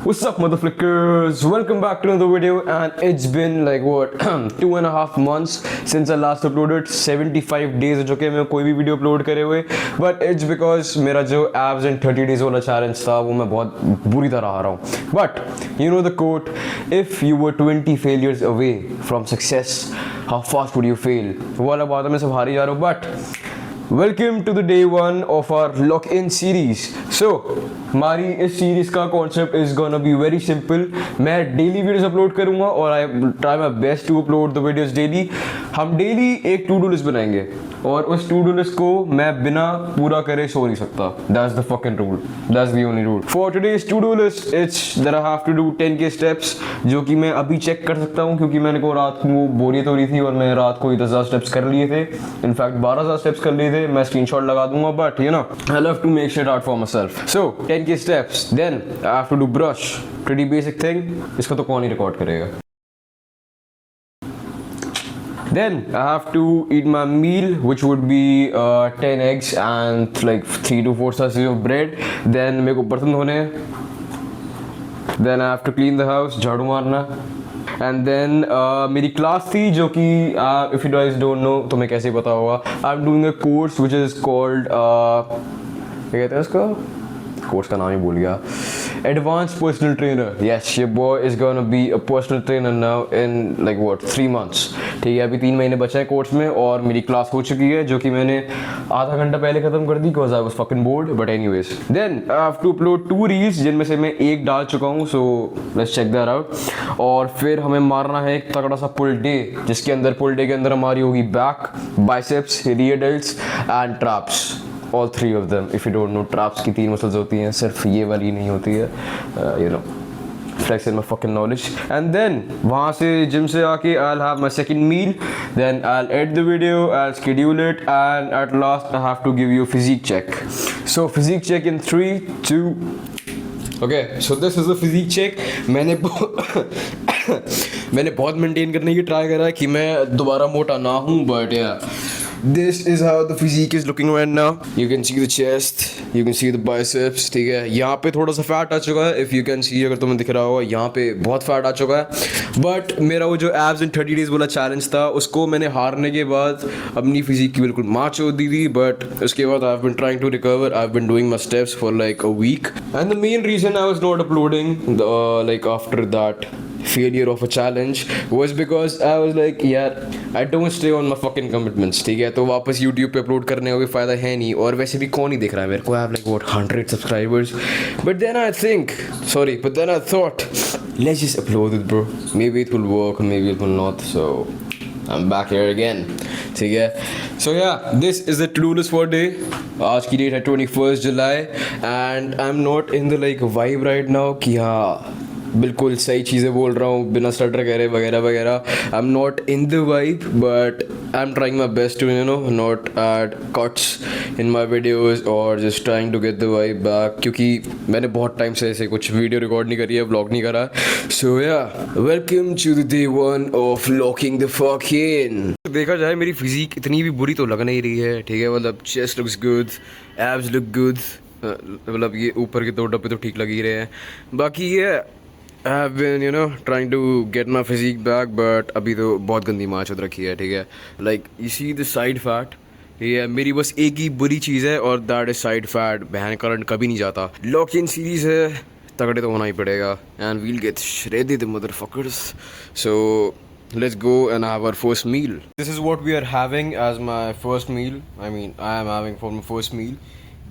What's up, motherfuckers? Welcome back to another video, and it's been like what 2.5 months since I last uploaded. 75 days हो चुके हैं मैं कोई भी video upload करे हुए, but it's because मेरा जो abs in 30 days वाला challenge था वो मैं बहुत बुरी तरह हारा हूँ. But you know the quote, if you were 20 failures away from success, how fast would you fail? वो वाला बात है, मैं सब हार ही जा रहा हूँ. But welcome to the day one of our lock in series. So हमारी इस सीरीज का concept is gonna be very simple. मैं डेली वीडियोस अपलोड करूंगा और I try my best to upload the videos daily. हम daily एक to do list बनाएंगे और उस टू डू लिस्ट को मैं बिना पूरा करे सो नहीं सकता. That's the fucking rule. That's the only rule for today's to do list. It's that I have to do 10K steps, जो कि मैं अभी चेक कर सकता हूँ क्योंकि मैंने को रात को बोरियत हो रही थी और मैं रात को 10,000 स्टेप्स कर लिए थे. इनफैक्ट 12,000 स्टेप्स कर लिए थे. मैं स्क्रीनशॉट लगा दूंगा, but you know I love to make shit out for myself. So 10K steps, then I have to do brush. Pretty basic thing. इसको तो कौन ही रिकॉर्ड करेगा. Then I have to eat my meal, which would be 10 eggs and like 3 to 4 slices of bread. Then मेरे को बर्तन धोने. Then I have to clean the house, झाड़ू मारना. And then मेरी क्लास थी जो कि if you guys don't know तो मैं कैसे पता होगा. I'm doing a course which is called क्या कहते हैं उसको, कोर्स का नाम ही भूल गया. Advance personal trainer. यस, ये boy is gonna be a personal trainer now in like what 3 months. ठीक है, अभी 3 महीने बचे हैं कोर्स में और मेरी क्लास हो चुकी है जो कि मैंने आधा घंटा पहले खत्म कर दी because I was fucking bored. But anyways, then I have to upload 2 reels जिनमें से मैं एक डाल चुका हूँ. So let's check that out. और फिर हमें मारना है एक तगड़ा सा पुल डे, जिसके अंदर पुल डे के अंदर हमारी होगी back, biceps, rear delts and traps. All 3 of them. If you don't know, traps की 3 मसल्स होती हैं, सिर्फ ये वाली नहीं होती है. You know, flex in my fucking knowledge. And then वहाँ से जिम से आके I'll have my second meal. Then I'll edit the video, I'll schedule it, and at last I have to give you a physique check. So physique check in 3, 2. Okay, so this is the physique check. मैंने बहुत maintain करने की try करा है कि मैं दोबारा मोटा ना हूँ, but yeah. This is how the physique is looking right now. You can see the chest, you can see the biceps. ठीक है, यहाँ पे थोड़ा सा फैट आ चुका है. If you can see, अगर तुम्हें दिख रहा होगा, यहाँ पे बहुत फैट आ चुका है. But मेरा वो जो abs in 30 days वाला चैलेंज था, उसको मैंने हारने के बाद अपनी फिजिक की बिल्कुल मार छोड़ दी थी. But उसके बाद I've been trying to recover. I've been doing my steps for like a week. And the main reason I was not uploading like after that failure of a challenge was because I was like, यार I don't stay on my fucking commitments. ठीक है, तो वापस YouTube पे upload करने का कोई फ़ायदा है नहीं और वैसे भी कौन ही देख रहा है मेरे को. I have like what 100 subscribers. But then I thought let's just upload it, bro. Maybe it will work, maybe it will not. So I'm back here again. ठीक है. So yeah, this is the to-do list for day. आज की date है 21st July and I'm not in the like vibe right now कि हाँ बिल्कुल सही चीज़ें बोल रहा हूँ बिना स्टटर करे वगैरह वगैरह. I am not in the vibe, but I am trying my best to you know not add cuts in my videos और just trying to get the vibe back, क्योंकि मैंने बहुत टाइम से ऐसे कुछ वीडियो रिकॉर्ड नहीं करी है, व्लॉग नहीं करा. So yeah, welcome to the day one of locking the fuck in. देखा जाए मेरी फिजिक इतनी भी बुरी तो लग नहीं रही है. ठीक है, मतलब chest looks good, abs look good, मतलब ये ऊपर के 2 डब्बे तो ठीक लग ही रहे हैं. बाकी ये I have been, you know, trying to get my physique back, but अभी तो बहुत गंदी मार चल रखी है. ठीक है, like you see the side fat. ये मेरी बस एक ही बुरी चीज़ है और that is side fat. बहन करंट कभी नहीं जाता. लॉक इन सीरीज है, तगड़े तो होना ही पड़ेगा. And we'll get shredded, motherfuckers. So let's go and have our first meal. This is what we are having as my first meal. I mean, I am having for my first meal.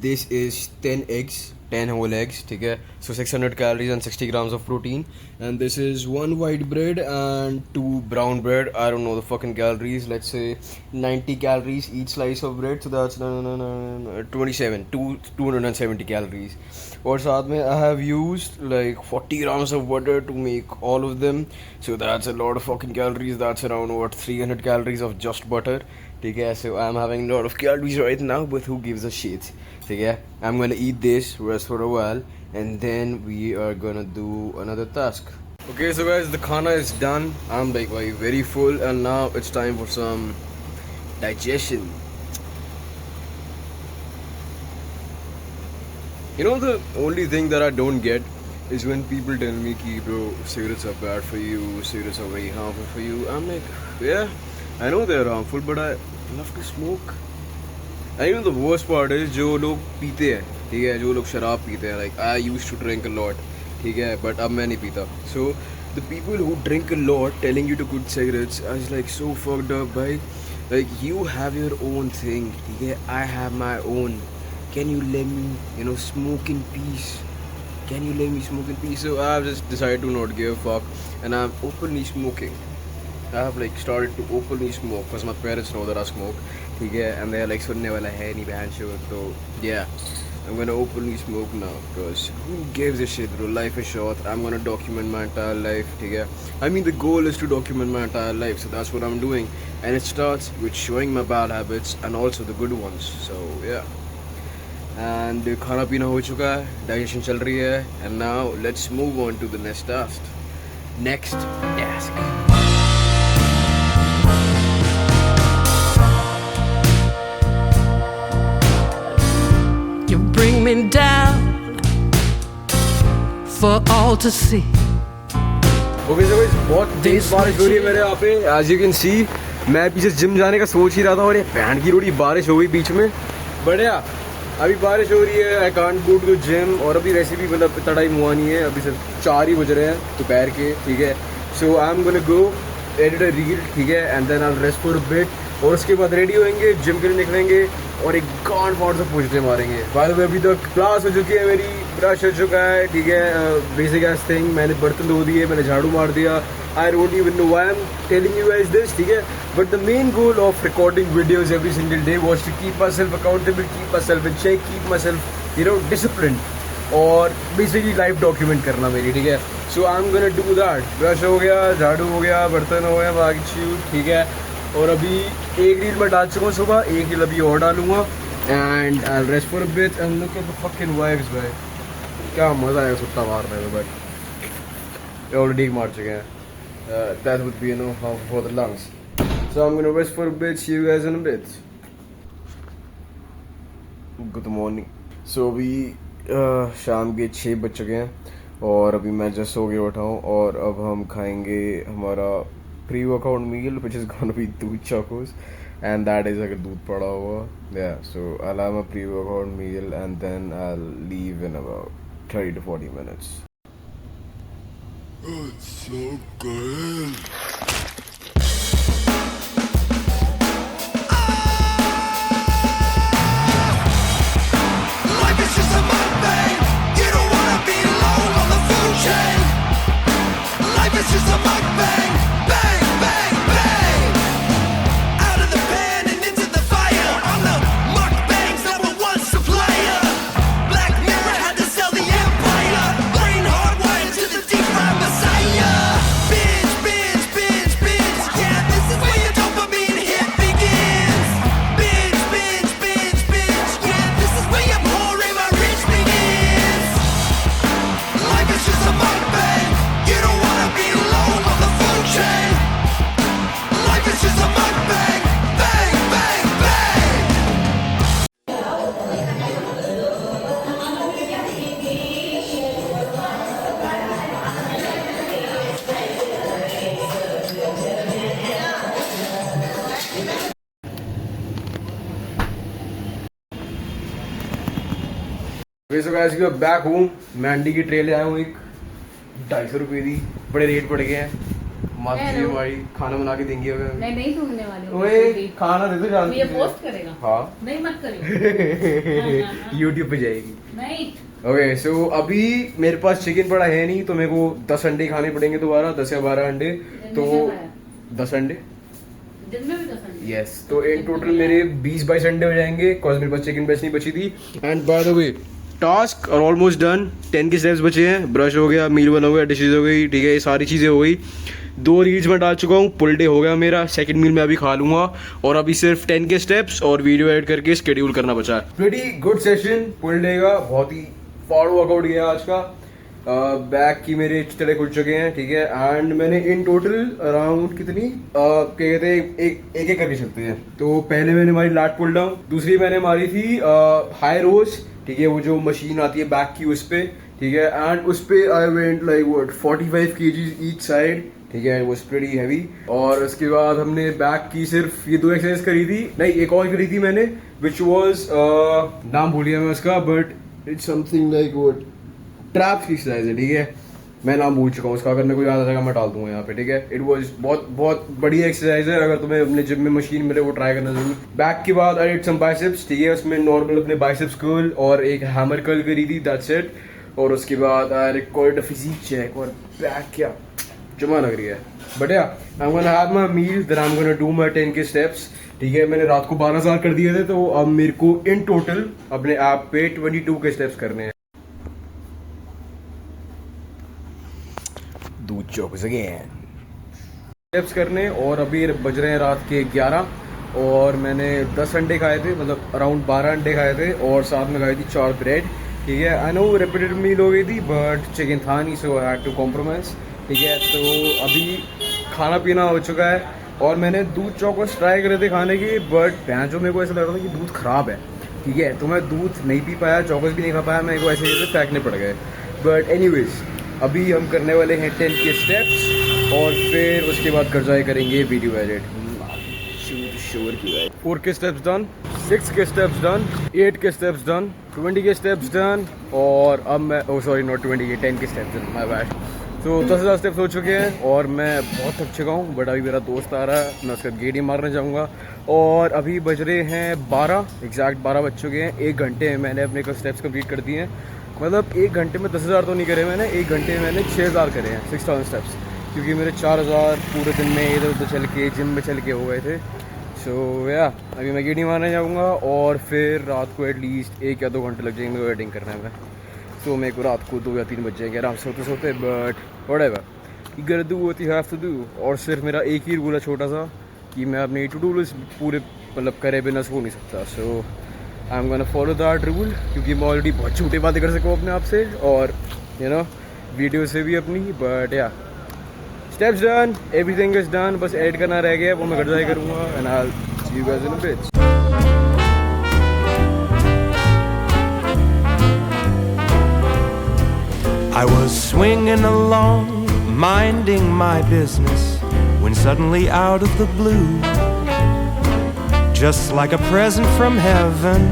This is 10 eggs. 10 whole eggs, ठीक है. So 600 calories and 60 grams of protein. And this is 1 white bread and 2 brown bread. I don't know the fucking calories. Let's say 90 calories each slice of bread. So that's 270 calories. और साथ में I have used like 40 grams of butter to make all of them. So that's a lot of fucking calories. That's around what 300 calories of just butter. ठीक है, so I'm having a lot of calories right now, but who gives a shit. ठीक है, I'm gonna eat this, rest for a while, and then we are gonna do another task. Okay, so guys, the khana is done. I'm like very full, and now it's time for some digestion. You know, the only thing that I don't get is when people tell me ki bro, cigarettes are bad for you, cigarettes are very harmful for you. I'm like, yeah, I know they're harmful, but I love to smoke. And you know the worst part is जो लोग पीते हैं, ठीक है, जो लोग शराब पीते हैं, like I used to drink a lot, ठीक है, but अब मैं नहीं पीता. So the people who drink a lot telling you to quit cigarettes is like so fucked up, bhai. Like you have your own thing, ठीक है, I have my own. Can you let me, smoke in peace? Can you let me smoke in peace? So I've just decided to not give a fuck, and I'm openly smoking. I have like started to openly smoke because my parents know that I smoke, ठीक है, and they're like सुनने वाला है नहीं बहन show, तो yeah, I'm gonna openly smoke now because who gives a shit, bro? Life is short. I'm gonna document my entire life, ठीक है. I mean the goal is to document my entire life, so that's what I'm doing, and it starts with showing my bad habits and also the good ones. So yeah. And खाना पीना हो चुका है, digestion चल रही है, and now let's move on to the next task. Next task. You bring me down for all to see. Okay, so guys, बहुत तेज बारिश हो रही है मेरे यहाँ पे. As you can see, मैं पीछे जिम जाने का सोच ही रहा था और ये बैंड की रोटी बारिश हो गई बीच में. बढ़िया. अभी बारिश हो रही है, I can't go to gym, और अभी वैसे भी मतलब इतना टाइम हुआ नहीं है, अभी सिर्फ 4 ही बज रहे हैं दोपहर के, ठीक है. So I am gonna go edit a reel, ठीक है, and then I will rest for a bit, और उसके बाद रेडी होएंगे, जिम के लिए निकलेंगे और एक गांड फाड़ से पूछते मारेंगे. बाय द वे अभी तक क्लास हो चुकी है मेरी, ब्रश हो चुका है, ठीक है, बेसिक एज थिंग, मैंने बर्तन धो दिए, मैंने झाड़ू मार दिया. I don't even know why I'm telling you guys this, ठीक है, but the main goal of recording videos every single day was to keep myself accountable, keep myself in check, keep myself, disciplined, और basically life document करना मेरी, ठीक है. So I'm gonna do that. Brush हो गया, झाड़ू हो गया, बर्तन हो गया, बाकी शूट, ठीक है, और अभी एक रील मैं डाल चुका हूँ सुबह, एक रील अभी और डालूंगा, and I'll rest for a bit and look at the fucking vibes, भाई. क्या मज़ा आएगा सुट्टा मारने में, भाई. ऑलरेडी मार चुके हैं. That would be harmful for the lungs. So I'm gonna rest for a bit. See you guys in a bit. Good morning. So अभी शाम के 6 बज चुके हैं और अभी मैं जस्ट सो के उठा हूँ, और अब हम खाएंगे हमारा pre workout meal which is gonna be दूध chocos, and that is अगर दूध पड़ा हुआ. Yeah, so I'll have a pre workout meal and then I'll leave in about 30 to 40 minutes. Oh, it's so good. Life is just a mukbang. You don't wanna be low on the food chain. Life is just a mukbang. Bang, bang, bang. Out of the pan and into the fire. I'm the mukbang's #1 supplier. Black Mirror had to sell the empire. Brain hardwired to the deep fried messiah. Binge, binge, binge, binge. Yeah, this is where your dopamine hit begins. Binge, binge, binge, binge. Yeah, this is where your poor and my rich begins. Life is just a mukbang. You don't wanna be low on the food chain. Life is just a mukbang. Bang, bang, bang. वैसे guys you are back home. मैं अंडी की tray ले आया हूँ एक 250 रुपये दी, बड़े रेट पड़ गए हैं. मास्टर जी हमारी खाना बना के देंगी अगर. मैं नहीं सूंघने वाली हूँ. ओए खाना दे दो जानती ये है. पोस्ट करेगा? हाँ. नहीं मत करियो. YouTube पे जाएगी. नहीं. ओके सो अभी मेरे पास चिकन पड़ा है नहीं, तो मेरे को 10 अंडे खाने पड़ेंगे दोबारा, 10 या 12 अंडे, तो 10 अंडे. दिन में भी 10 अंडे. यस, तो इन टोटल मेरे 20-22 अंडे हो जाएंगे, बिकॉज मेरे पास चिकन ब्रेस्ट नहीं बची थी. And by the way task और ऑलमोस्ट डन. 10 के स्टेप्स बचे हैं, ब्रश हो गया, मील बना हो गया, डिशेज हो गई, ठीक है, ये सारी चीज़ें हो गई. 2 रील्स में डाल चुका हूँ, फुल डे हो गया मेरा. सेकंड मील में अभी खा लूँगा, और अभी सिर्फ 10 के स्टेप्स और वीडियो एड करके शेड्यूल करना बचा है. Pretty good session full day का, बहुत ही फॉर वर्कआउट गया आज का. बैक की मेरे चितड़े खुल चुके हैं, ठीक है, एंड मैंने इन टोटल अराउंड कितनी क्या कहते हैं एक करके चलते हैं. तो पहले मैंने मारी लैट पुल डाउन, दूसरी मैंने मारी थी हाई रोज, ठीक है, वो जो मशीन आती है बैक की उस पे, ठीक है, एंड उस पे I went like what 45 kgs each side, ठीक है, वो प्रीटी हैवी। और उसके बाद हमने बैक की सिर्फ ये 2 एक्सरसाइज करी थी, नहीं एक और करी थी मैंने, विच वाज नाम भूल गया मैं उसका, but it's something like what traps की एक्सरसाइज है, ठीक है, मैं नाम भूल चुका हूँ उसका, अगर मेरे को याद आ जाएगा मैं डाल दूंगा यहाँ पे, ठीक है। इट वाज बहुत बहुत बढ़िया एक्सरसाइज है, अगर तुम्हें अपने जिम में मशीन मिले वो ट्राई करना जरूर। बैक के बाद आई डिड सम बाइसेप्स, ठीक है, उसमें नॉर्मल अपने बाइसेप्स कर्ल और एक हैमर कर्ल करी थी, दैट्स इट। और उसके बाद I record a physique check, और बैक क्या जमा लग रही है, but yeah I am gonna have my meal, then I am gonna do my 10 K steps, ठीक है। मैंने रात को 12,000 कर दिए थे, तो अब मेरे को इन टोटल अपने ऐप पे 22 के स्टेप्स करने हैं। दूध चौकस अगेन स्टेप्स करने, और अभी बज रहे हैं रात के 11, और मैंने 10 अंडे खाए थे, मतलब अराउंड 12 अंडे खाए थे, और साथ में खाई थी 4 ब्रेड, ठीक है। आई नो रिपीटेड मील हो गई थी, बट चिकन था नहीं, सो आई हैड टू कॉम्प्रोमाइज, ठीक है। तो अभी खाना पीना हो चुका है, और मैंने दूध चौकस ट्राई करे थे खाने की, बट जो मेरे को ऐसा लग रहा था कि दूध ख़राब है, ठीक है, तो मैं दूध नहीं पी पाया, चौकस भी नहीं खा पाया, मेरे को ऐसे जैसे फेंकने पड़ गए। बट एनीवेज अभी हम करने वाले हैं 10 के स्टेप्स, और फिर उसके बाद कर जाए करेंगे वीडियो एडिट। 4 के स्टेप्स डन, 6 के स्टेप्स डन, 8 के स्टेप्स डन, 20 के स्टेप्स डन, और अब मैं सॉरी नॉट 20 के 10 K steps done, my bad. तो 10,000 स्टेप्स हो चुके हैं, और मैं बहुत थक चुका हूँ, बट अभी मेरा दोस्त आ रहा है, मैं उसका गेड़ी मारने जाऊँगा। और अभी बज रहे हैं 12, एग्जैक्ट 12 बज चुके हैं। 1 घंटे में मैंने अपने को स्टेप्स कंप्लीट कर दिए हैं, मतलब 1 घंटे में 10,000 तो नहीं करे मैंने, 1 घंटे में मैंने 6,000 करे हैं, 6,000 स्टेप्स, क्योंकि मेरे 4,000 पूरे दिन में इधर उधर चल के जिम में चल के हो गए थे। सो या अभी मैं गेड़ी मारने जाऊँगा, और फिर रात को एटलीस्ट 1 या 2 घंटे लग जाएंगे मेरे को एडिटिंग करने में। सो मेरे को रात को 2 या 3 बज जाएंगे आराम से सोते सोते, but whatever, you gotta do what you have to do। और सिर्फ मेरा एक ही रूल है छोटा सा, कि मैं अपनी टू डू लिस्ट पूरे मतलब करे बिना सो नहीं सकता। So I am gonna follow that rule, क्योंकि मैं ऑलरेडी बहुत छोटी बातें कर सकूँ अपने आप से, और यू नो वीडियो से भी अपनी, बट या steps done, everything is done, बस एडिट करना रह गया, वो मैं घर जाए करूँगा, and I will see you guys in a bit. I was swinging along, minding my business, when suddenly out of the blue, just like a present from heaven,